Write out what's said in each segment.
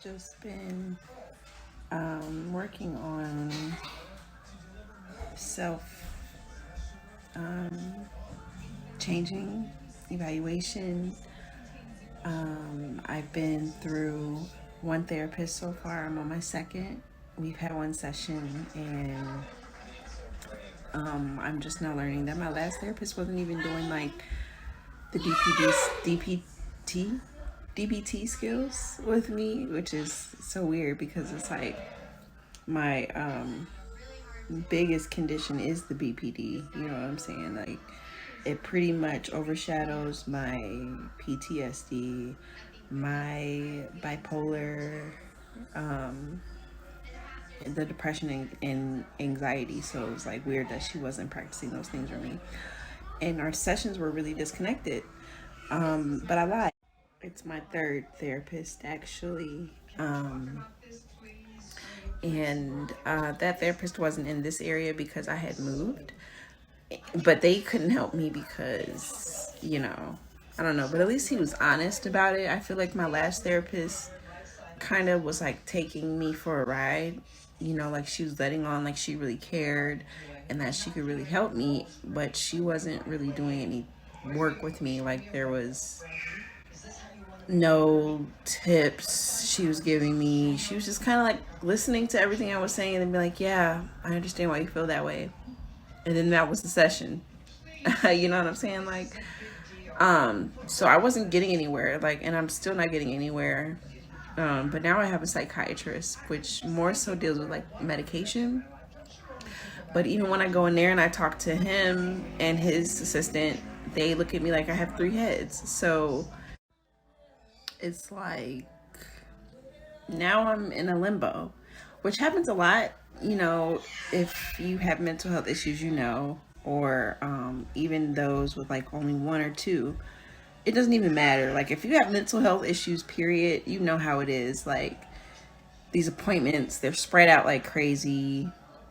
just been working on self changing evaluation. I've been through one therapist so far. I'm on my second. We've had one session, and I'm just now learning that my last therapist wasn't even doing like the DBT skills with me, which is so weird because it's like my biggest condition is the BPD. You know what I'm saying? Like, it pretty much overshadows my PTSD, my bipolar, the depression and anxiety. So it was like weird that she wasn't practicing those things for me. And our sessions were really disconnected. But I lied. It's my third therapist, actually. And that therapist wasn't in this area because I had moved. But they couldn't help me because, I don't know. But at least he was honest about it. I feel like my last therapist kind of was like taking me for a ride. Like she was letting on like she really cared and that she could really help me. But she wasn't really doing any work with me. Like there was no tips she was giving me. She was just kind of like listening to everything I was saying and be like, yeah, I understand why you feel that way. And then that was the session. You know what I'm saying? Like, so I wasn't getting anywhere, like, and I'm still not getting anywhere. But now I have a psychiatrist, which more so deals with like medication. But even when I go in there and I talk to him and his assistant, they look at me like I have three heads. So it's like now I'm in a limbo, which happens a lot. If you have mental health issues, or even those with like only one or two, it doesn't even matter. Like if you have mental health issues, period, you know how it is. Like these appointments, they're spread out like crazy.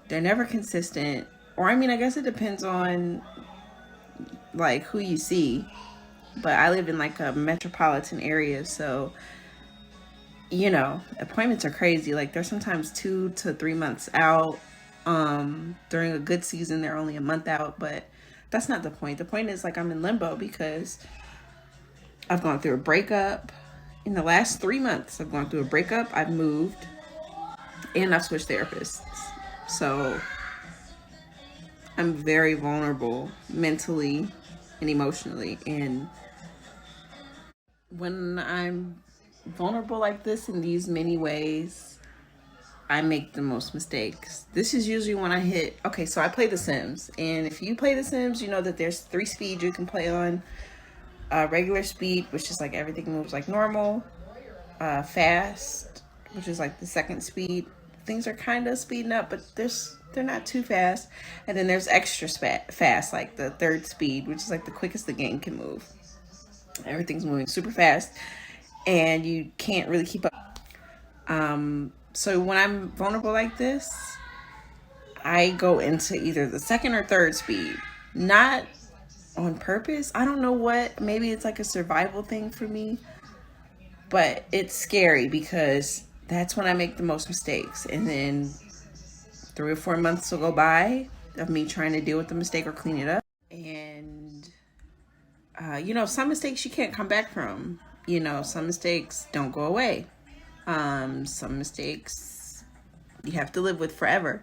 They're never consistent. Or I mean, I guess it depends on like who you see. But I live in like a metropolitan area, so appointments are crazy. Like they're sometimes 2 to 3 months out. During a good season, they're only a month out, but that's not the point. The point is like I'm in limbo because I've gone through a breakup. In the last 3 months, I've gone through a breakup, I've moved, and I've switched therapists. So I'm very vulnerable mentally and emotionally. And when I'm vulnerable like this in these many ways, I make the most mistakes. This is usually when I hit, okay, so I play The Sims. And if you play The Sims, you know that there's 3 speeds you can play on. Regular speed, which is like everything moves like normal. Fast, which is like the second speed. Things are kind of speeding up, but they're not too fast. And then there's extra fast, like the third speed, which is like the quickest the game can move. Everything's moving super fast, and you can't really keep up. So when I'm vulnerable like this, I go into either the second or third speed. Not on purpose. I don't know what. Maybe it's like a survival thing for me. But it's scary because that's when I make the most mistakes. And then 3 or 4 months will go by of me trying to deal with the mistake or clean it up. And, some mistakes you can't come back from. Some mistakes don't go away. Some mistakes you have to live with forever.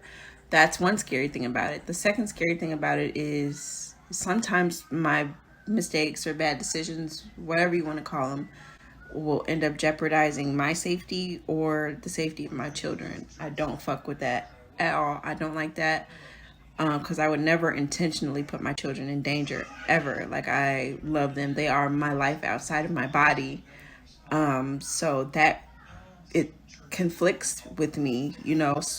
That's one scary thing about it. The second scary thing about it is sometimes my mistakes or bad decisions, whatever you want to call them, will end up jeopardizing my safety or the safety of my children. I don't fuck with that at all. I don't like that because I would never intentionally put my children in danger ever. Like I love them. They are my life outside of my body. So that it conflicts with me,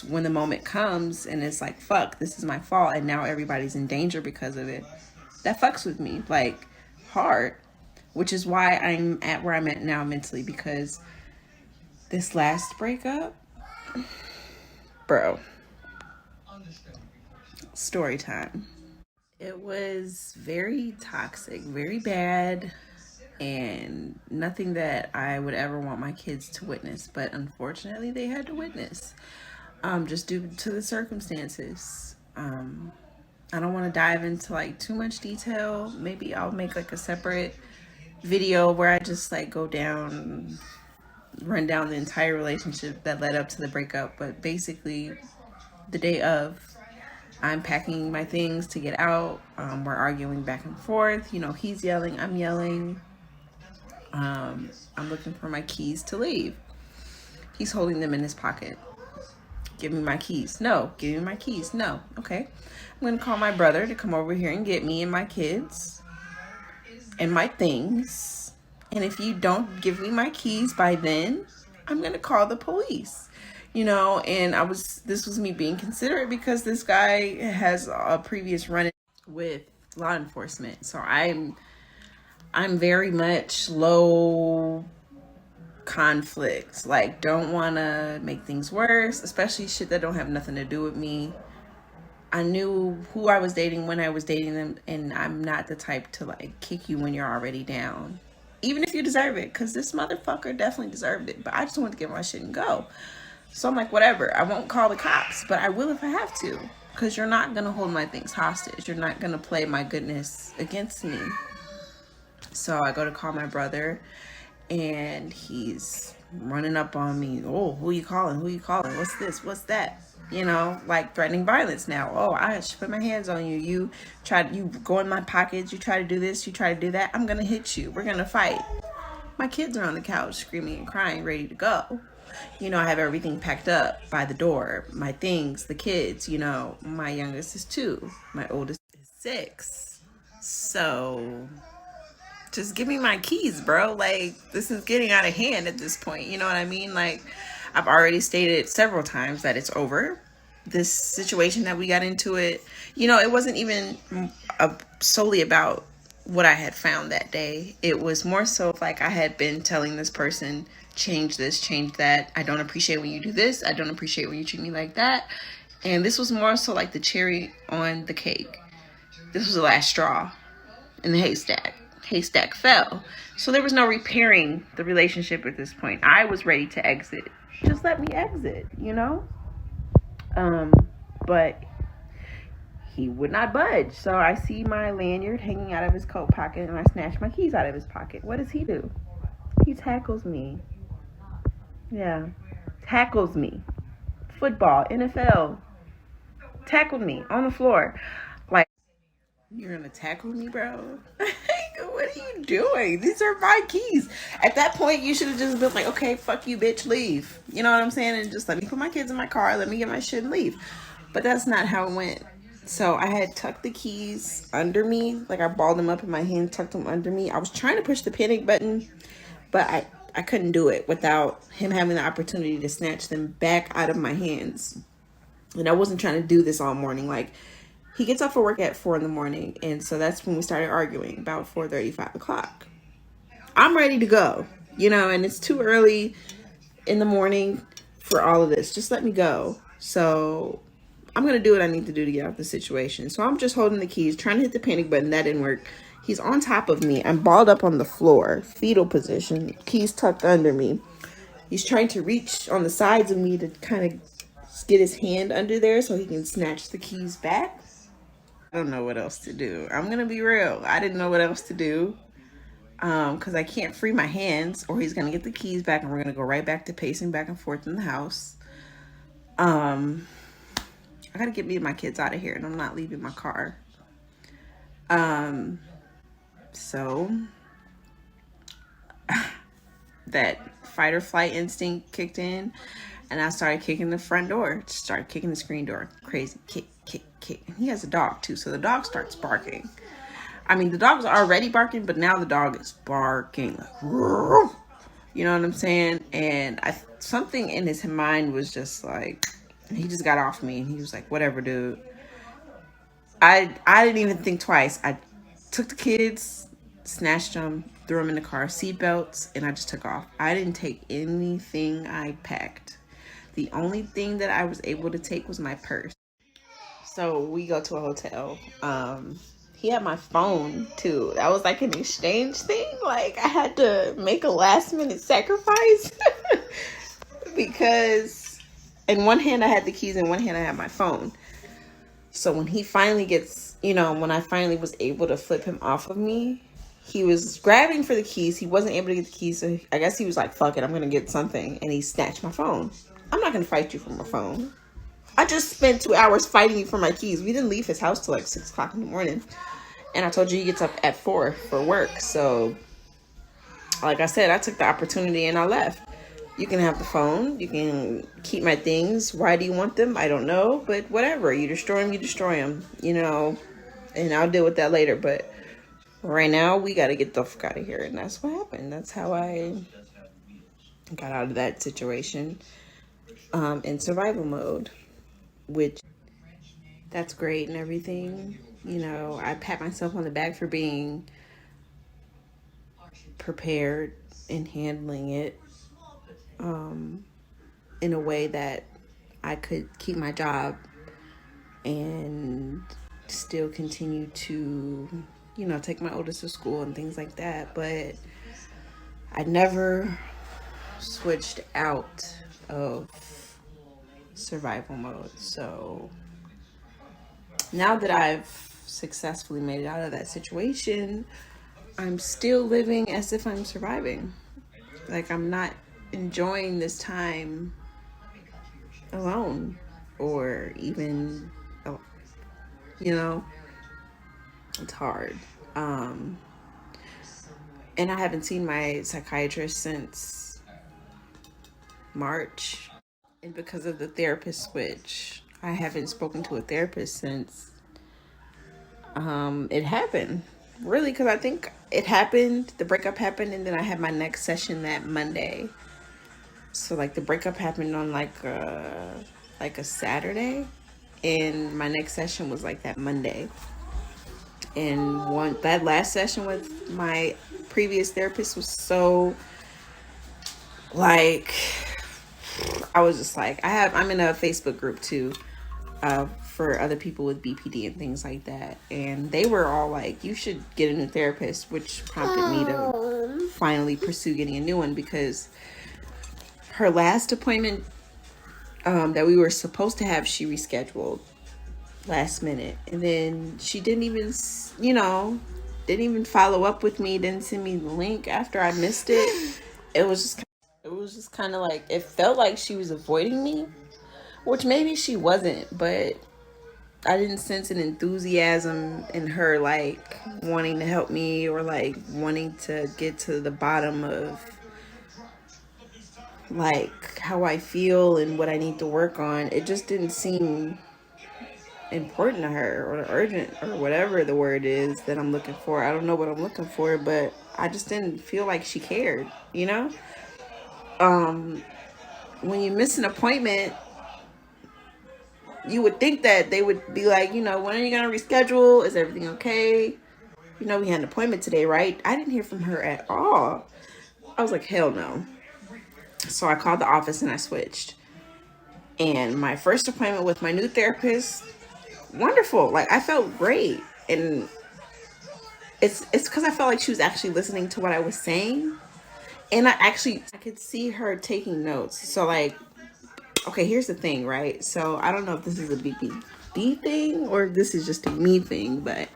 when the moment comes and it's like, fuck, this is my fault. And now everybody's in danger because of it. That fucks with me like hard. Which is why I'm at where I'm at now mentally, because this last breakup, bro, story time. It was very toxic, very bad. and nothing that I would ever want my kids to witness. But unfortunately, they had to witness, just due to the circumstances. I don't want to dive into like too much detail. Maybe I'll make like a separate video where I just like run down the entire relationship that led up to the breakup. But basically, the day of, I'm packing my things to get out. We're arguing back and forth. You know, he's yelling, I'm yelling. I'm looking for my keys to leave. He's holding them in his pocket. Give me my keys. No. Give me my keys. No. Okay. I'm going to call my brother to come over here and get me and my kids and my things. And if you don't give me my keys by then, I'm going to call the police. You know, and this was me being considerate because this guy has a previous run with law enforcement. So I'm very much low conflict. Like, don't want to make things worse, especially shit that don't have nothing to do with me. I knew who I was dating when I was dating them, and I'm not the type to like kick you when you're already down, even if you deserve it, because this motherfucker definitely deserved it. But I just wanted to get my shit and go. So I'm like, whatever. I won't call the cops, but I will if I have to, because you're not gonna hold my things hostage. You're not gonna play my goodness against me. So I go to call my brother, and he's running up on me. Oh, who you calling? Who you calling? What's this? What's that? You know, like threatening violence now. Oh, I should put my hands on you. You go in my pockets. You try to do this. You try to do that. I'm going to hit you. We're going to fight. My kids are on the couch screaming and crying, ready to go. You know, I have everything packed up by the door. My things, the kids, you know, my youngest is 2. My oldest is 6. So just give me my keys, bro. Like, this is getting out of hand at this point. You know what I mean? Like, I've already stated several times that it's over. This situation that we got into it, you know, it wasn't even solely about what I had found that day. It was more so like I had been telling this person, change this, change that. I don't appreciate when you do this. I don't appreciate when you treat me like that. And this was more so like the cherry on the cake. This was the last straw in the haystack. Haystack fell. So there was no repairing the relationship at this point. I was ready to exit. Just let me exit, you know? But he would not budge. So I see my lanyard hanging out of his coat pocket, and I snatch my keys out of his pocket. What does he do? He tackles me. Yeah. Tackles me. Football, NFL. Tackled me on the floor. Like, you're gonna tackle me, bro? What are you doing? These are my keys. At that point, you should have just been like, okay, fuck you, bitch, leave. You know what I'm saying? And just let me put my kids in my car, let me get my shit and leave. But that's not how it went. So I had tucked the keys under me. Like, I balled them up in my hand, tucked them under me. I was trying to push the panic button, but I couldn't do it without him having the opportunity to snatch them back out of my hands. And I wasn't trying to do this all morning. Like, he gets off for work at 4 a.m. And so that's when we started arguing, about 4:30, 5 o'clock. I'm ready to go, you know, and it's too early in the morning for all of this. Just let me go. So I'm going to do what I need to do to get out of the situation. So I'm just holding the keys, trying to hit the panic button. That didn't work. He's on top of me. I'm balled up on the floor, fetal position, keys tucked under me. He's trying to reach on the sides of me to kind of get his hand under there so he can snatch the keys back. I don't know what else to do. I'm going to be real. I didn't know what else to do because I can't free my hands or he's going to get the keys back and we're going to go right back to pacing back and forth in the house. I got to get me and my kids out of here and I'm not leaving my car. So that fight or flight instinct kicked in and I started kicking the front door, started kicking the screen door. Crazy, kick. And he has a dog too, so the dog starts barking. I mean, the dog was already barking, but now the dog is barking. Like, you know what I'm saying? And something in his mind was just like, he just got off me and he was like, whatever, dude. I didn't even think twice. I took the kids, snatched them, threw them in the car, seatbelts, and I just took off. I didn't take anything I packed. The only thing that I was able to take was my purse. So we go to a hotel. he had my phone too. That was like an exchange thing. Like I had to make a last minute sacrifice because in one hand I had the keys, in one hand I had my phone. So when he finally gets, when I finally was able to flip him off of me, he was grabbing for the keys. He wasn't able to get the keys. So I guess he was like, fuck it, I'm going to get something. And he snatched my phone. I'm not going to fight you for my phone. I just spent 2 hours fighting you for my keys. We didn't leave his house till like 6 o'clock in the morning. And I told you he gets up at 4 for work. So like I said, I took the opportunity and I left. You can have the phone. You can keep my things. Why do you want them? I don't know. But whatever. You destroy them, you destroy them. And I'll deal with that later. But right now, we got to get the fuck out of here. And that's what happened. That's how I got out of that situation in survival mode. Which, that's great and everything. I pat myself on the back for being prepared and handling it in a way that I could keep my job and still continue to, take my oldest to school and things like that. But I never switched out of survival mode. So now that I've successfully made it out of that situation, I'm still living as if I'm surviving. Like I'm not enjoying this time alone or even, it's hard. And I haven't seen my psychiatrist since March. And because of the therapist switch, I haven't spoken to a therapist since it happened. Really, because I think it happened, the breakup happened, and then I had my next session that Monday. So like the breakup happened on like a Saturday, and my next session was like that Monday. And that last session with my previous therapist was so like, I was just like, I'm in a Facebook group too, for other people with BPD and things like that. And they were all like, you should get a new therapist, which prompted me to finally pursue getting a new one, because her last appointment that we were supposed to have, she rescheduled last minute. And then she didn't even follow up with me, didn't send me the link after I missed it. It was just kind of like, it felt like she was avoiding me, which maybe she wasn't, but I didn't sense an enthusiasm in her, like wanting to help me or like wanting to get to the bottom of like how I feel and what I need to work on. It just didn't seem important to her, or urgent, or whatever the word is that I'm looking for. I don't know what I'm looking for, but I just didn't feel like she cared, when you miss an appointment, you would think that they would be like, when are you going to reschedule? Is everything okay? We had an appointment today, right? I didn't hear from her at all. I was like, hell no. So I called the office and I switched. And my first appointment with my new therapist, wonderful. Like I felt great. And it's because I felt like she was actually listening to what I was saying. And I could see her taking notes. So like, okay, here's the thing, right? So I don't know if this is a BPD thing or if this is just a me thing, but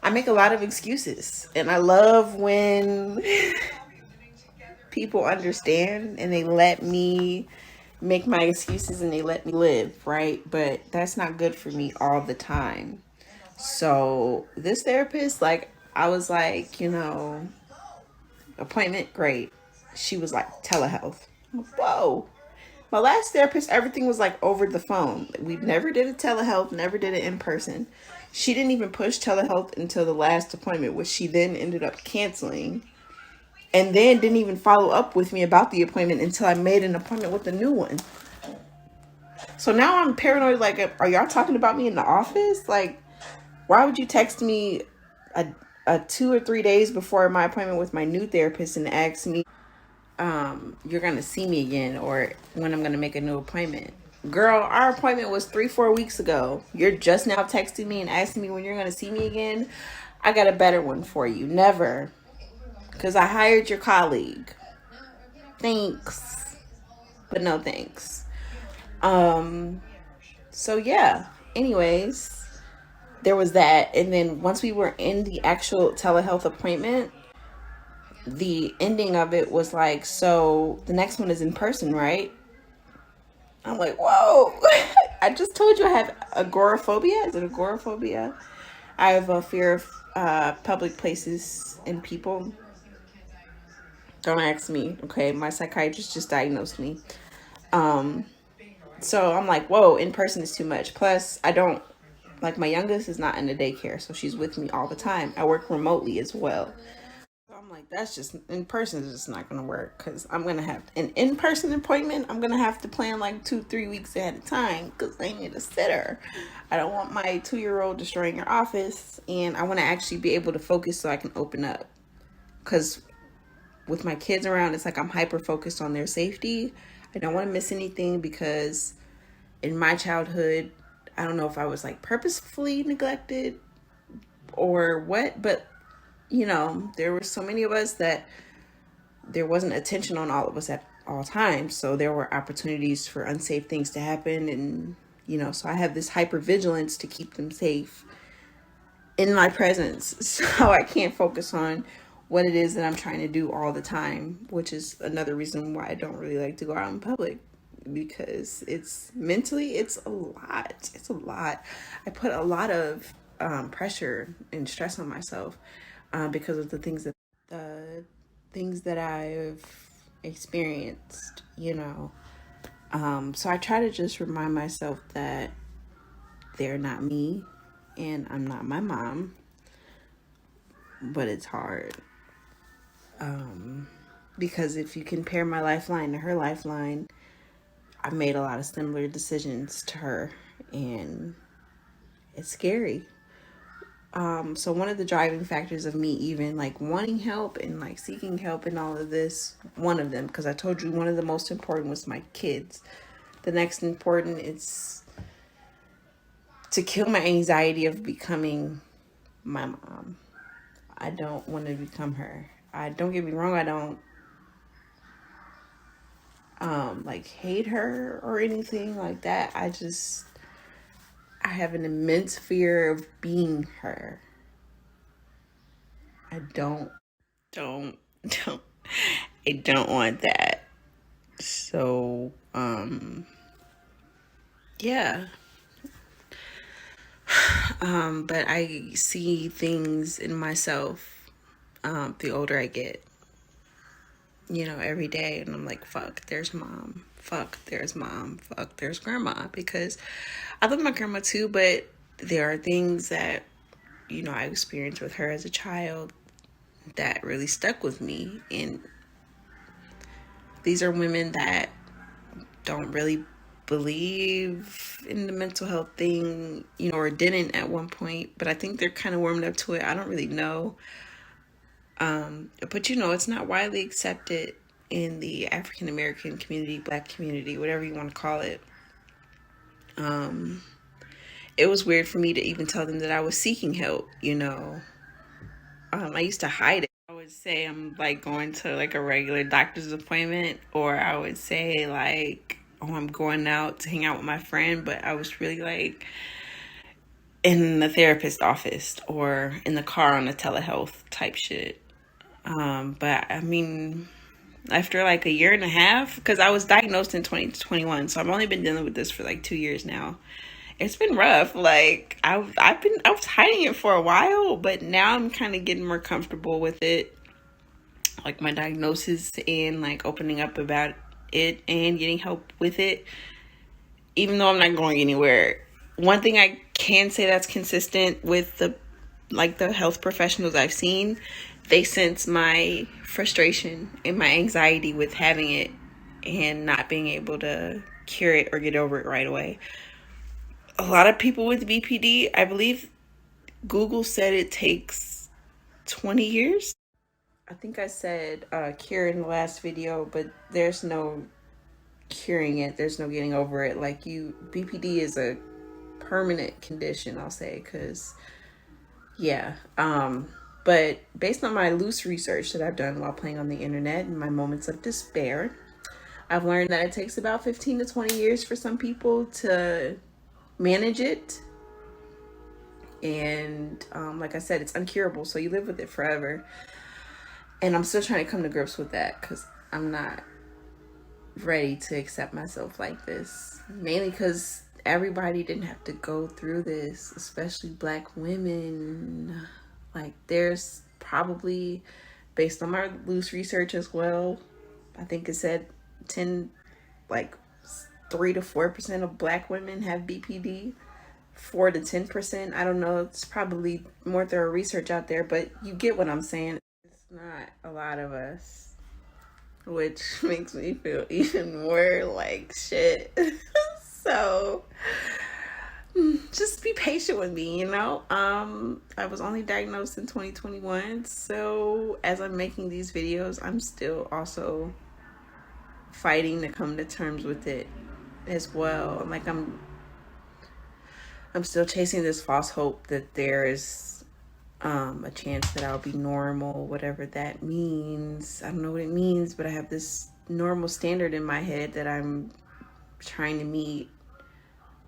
I make a lot of excuses. And I love when people understand and they let me make my excuses and they let me live, right? But that's not good for me all the time. So this therapist, like, I was like, appointment, great. She was like, telehealth. Whoa. My last therapist, everything was like over the phone. We never did a telehealth, never did it in person. She didn't even push telehealth until the last appointment, which she then ended up canceling. And then didn't even follow up with me about the appointment until I made an appointment with a new one. So now I'm paranoid, like, are y'all talking about me in the office? Like, why would you text me a 2 or 3 days before my appointment with my new therapist and ask me, you're going to see me again, or when I'm going to make a new appointment? Girl, our appointment was 3, 4 weeks ago. You're just now texting me and asking me when you're gonna see me again. I got a better one for you. Never. Because I hired your colleague. Thanks. But no thanks. So yeah. Anyways, there was that. And then once we were in the actual telehealth appointment, the ending of it was like, so the next one is in person, right? I'm like, whoa. I just told you I have agoraphobia. Is it agoraphobia? I have a fear of public places and people. Don't ask me. Okay, my psychiatrist just diagnosed me. So I'm like, whoa, in person is too much. Plus, I don't, like, my youngest is not in the daycare, so she's with me all the time. I work remotely as well. So I'm like, that's just, in person is just not going to work, because I'm going to have an in-person appointment. I'm going to have to plan like 2, 3 weeks ahead of time, because I need a sitter. I don't want my 2-year-old destroying your office, and I want to actually be able to focus so I can open up. Because with my kids around, it's like I'm hyper focused on their safety. I don't want to miss anything, because in my childhood, I don't know if I was like purposefully neglected or what, but you know, there were so many of us that there wasn't attention on all of us at all times. So there were opportunities for unsafe things to happen. And, you know, so I have this hyper vigilance to keep them safe in my presence. So I can't focus on what it is that I'm trying to do all the time, which is another reason why I don't really like to go out in public, because it's mentally, it's a lot. It's a lot. I put a lot of pressure and stress on myself because of the things that I've experienced, you know. So I try to just remind myself that they're not me and I'm not my mom, but it's hard. Because if you compare my lifeline to her lifeline, I've made a lot of similar decisions to her, and it's scary. So one of the driving factors of me even like wanting help and like seeking help and all of this, one of them, because I told you one of the most important was my kids. The next important is to kill my anxiety of becoming my mom. I don't want to become her. I don't get me wrong, I don't like hate her or anything like that. I have an immense fear of being her. I don't I don't want that. So yeah. But I see things in myself the older I get, you know, every day, and I'm like, fuck, there's mom, fuck, there's mom, fuck, there's grandma, because I love my grandma too, but there are things that, you know, I experienced with her as a child that really stuck with me. And these are women that don't really believe in the mental health thing, you know, or didn't at one point, but I think they're kind of warmed up to it. I don't really know. But you know, it's not widely accepted in the African American community, Black community, whatever you want to call it. It was weird for me to even tell them that I was seeking help, you know. I used to hide it. I would say I'm like going to like a regular doctor's appointment, or I would say like, oh, I'm going out to hang out with my friend, but I was really like in the therapist office or in the car on a telehealth type shit. But I mean, after like a year and a half, because I was diagnosed in 2021, so I've only been dealing with this for like 2 years now. It's been rough. Like I was hiding it for a while, but now I'm kind of getting more comfortable with it, like my diagnosis, and like opening up about it and getting help with it, even though I'm not going anywhere. One thing I can say that's consistent with the health professionals I've seen, they sense my frustration and my anxiety with having it and not being able to cure it or get over it right away. A lot of people with BPD, I believe Google said it takes 20 years. I think I said cure in the last video, but there's no curing it. There's no getting over it. Like BPD is a permanent condition, I'll say, because yeah. But based on my loose research that I've done while playing on the internet and my moments of despair, I've learned that it takes about 15 to 20 years for some people to manage it. And like I said, it's uncurable, so you live with it forever. And I'm still trying to come to grips with that because I'm not ready to accept myself like this. Mainly because everybody didn't have to go through this, especially Black women. Like, there's probably, based on my loose research as well, I think it said 3 to 4% of Black women have BPD. 4 to 10%. I don't know. It's probably more thorough research out there, but you get what I'm saying. It's not a lot of us, which makes me feel even more like shit. So just be patient with me, you know. I was only diagnosed in 2021, so as I'm making these videos, I'm still also fighting to come to terms with it as well. Like, I'm still chasing this false hope that there's a chance that I'll be normal, whatever that means. I don't know what it means, but I have this normal standard in my head that I'm trying to meet.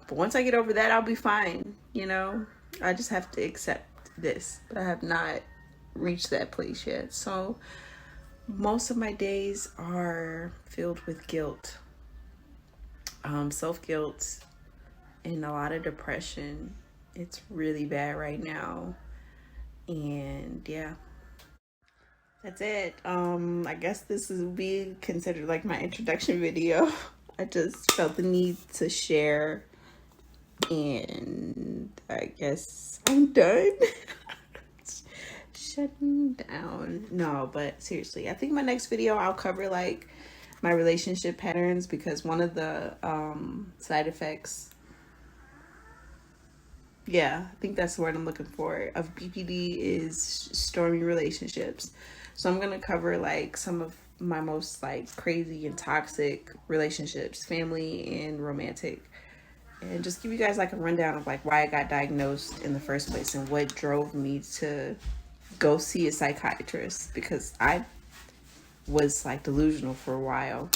But once I get over that, I'll be fine, you know? I just have to accept this, but I have not reached that place yet. So most of my days are filled with guilt, self-guilt, and a lot of depression. It's really bad right now. And yeah, that's it. I guess this will be considered like my introduction video. I just felt the need to share, and I guess I'm done. Shutting down. No, but seriously, I think my next video I'll cover like my relationship patterns, because one of the side effects, yeah, I think that's the word I'm looking for, of BPD is stormy relationships. So I'm gonna cover like some of my most like crazy and toxic relationships, family and romantic, and just give you guys like a rundown of like why I got diagnosed in the first place and what drove me to go see a psychiatrist, because I was like delusional for a while.